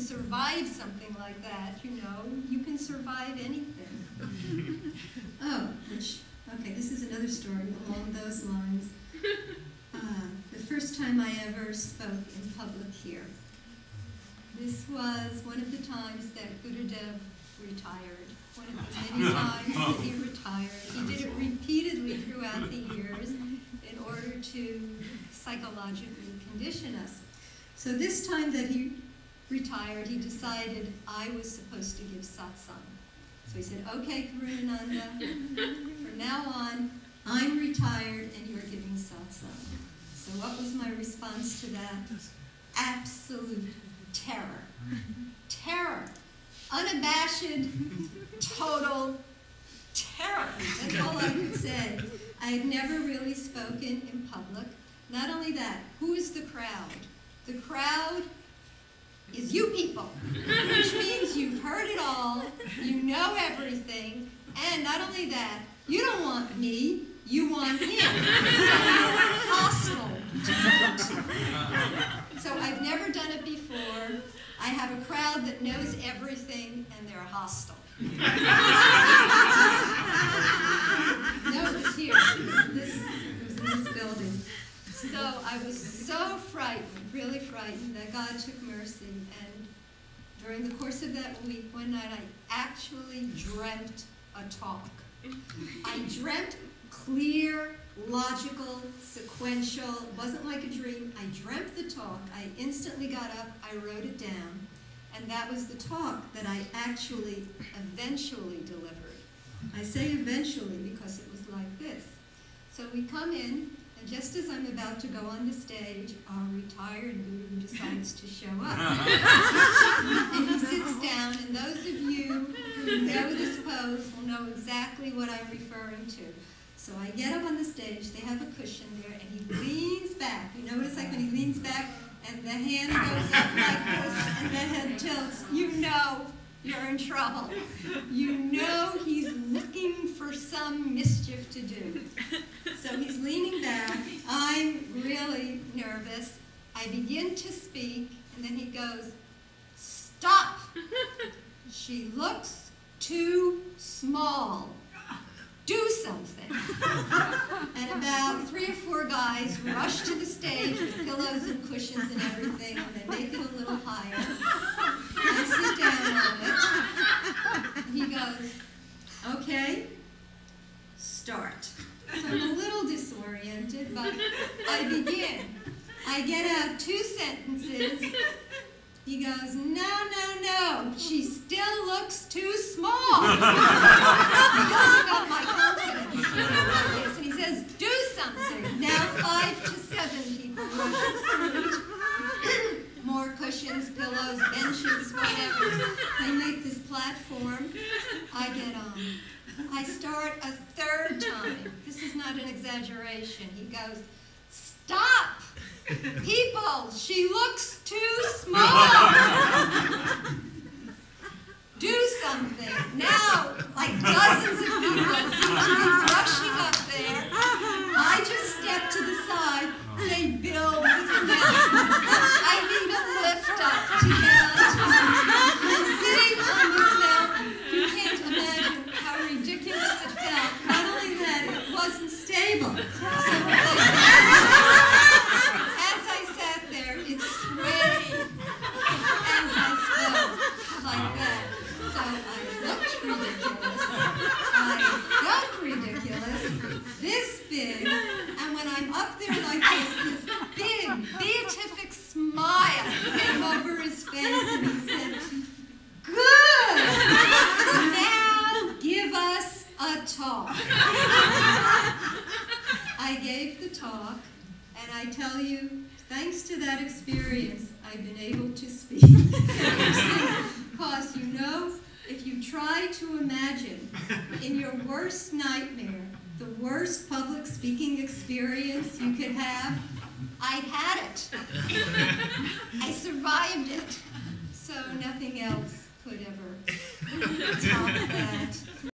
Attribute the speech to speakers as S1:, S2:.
S1: survive something like that, you know, you can survive anything. Okay, this is another story along those lines. The first time I ever spoke in public here. This was one of the times that Gurudev retired. One of the many times that he retired. He did it repeatedly throughout the years in order to psychologically condition us. So this time that he retired, he decided I was supposed to give satsang. So he said, okay, Karunananda, from now on, I'm retired and you're giving satsang. So what was my response to that? Absolute terror. Terror. Unabashed, total terror. That's all I could say. I had never really spoken in public. Not only that, who is the crowd? The crowd is you people, which means you've heard it all, you know everything, and not only that, you don't want me, you want him. So you're hostile to it. So I've never done it before. I have a crowd that knows everything, and they're hostile. No, it was here. It was in this building. So I was so frightened, really frightened, that God took mercy. And during the course of that week, one night, I actually dreamt a talk. I dreamt clear, logical, sequential. It wasn't like a dream. I dreamt the talk. I instantly got up. I wrote it down. And that was the talk that I actually eventually delivered. I say eventually because it was like this. So we come in, and just as I'm about to go on the stage, our retired guru decides to show up. And he sits down, and those of you who know this pose will know exactly what I'm referring to. So I get up on the stage, they have a cushion there, and he leans back. You know what it's like when he leans back, and the hand goes up like this, and the head tilts? You know you're in trouble. You know he's looking for some mischief to do. So he's leaning back. I'm really nervous. I begin to speak, and then he goes, stop. She looks too small. Do something. And about 3 or 4 guys rush to the stage with pillows and cushions and everything, and they make it a little higher. I sit down on it, and he goes, okay, start. So I'm a little disoriented, but I begin. I get out 2 sentences. He goes, no, no, no, she still looks too small. He goes about my confidence, you know, like this, and he says, do something. Now 5 to 7 people rush the stage. More cushions, pillows, benches, whatever. They make this platform. I get on. I start a 3rd time. This is not an exaggeration. He goes, stop! People, she looks too small. Do something. Now, like dozens of people seem to be rushing up there. I just step to the side. They build this mountain. I need a lift up to get onto it. I'm sitting on this mountain. You can't imagine how ridiculous it felt. Not only that, it wasn't stable. This big, and when I'm up there like this big, beatific smile came over his face, and he said, good! Now give us a talk. I gave the talk, and I tell you, thanks to that experience, I've been able to speak. Because, you know, if you try to imagine in your worst nightmare the worst public speaking experience you could have, I had it. I survived it. So nothing else could ever top that.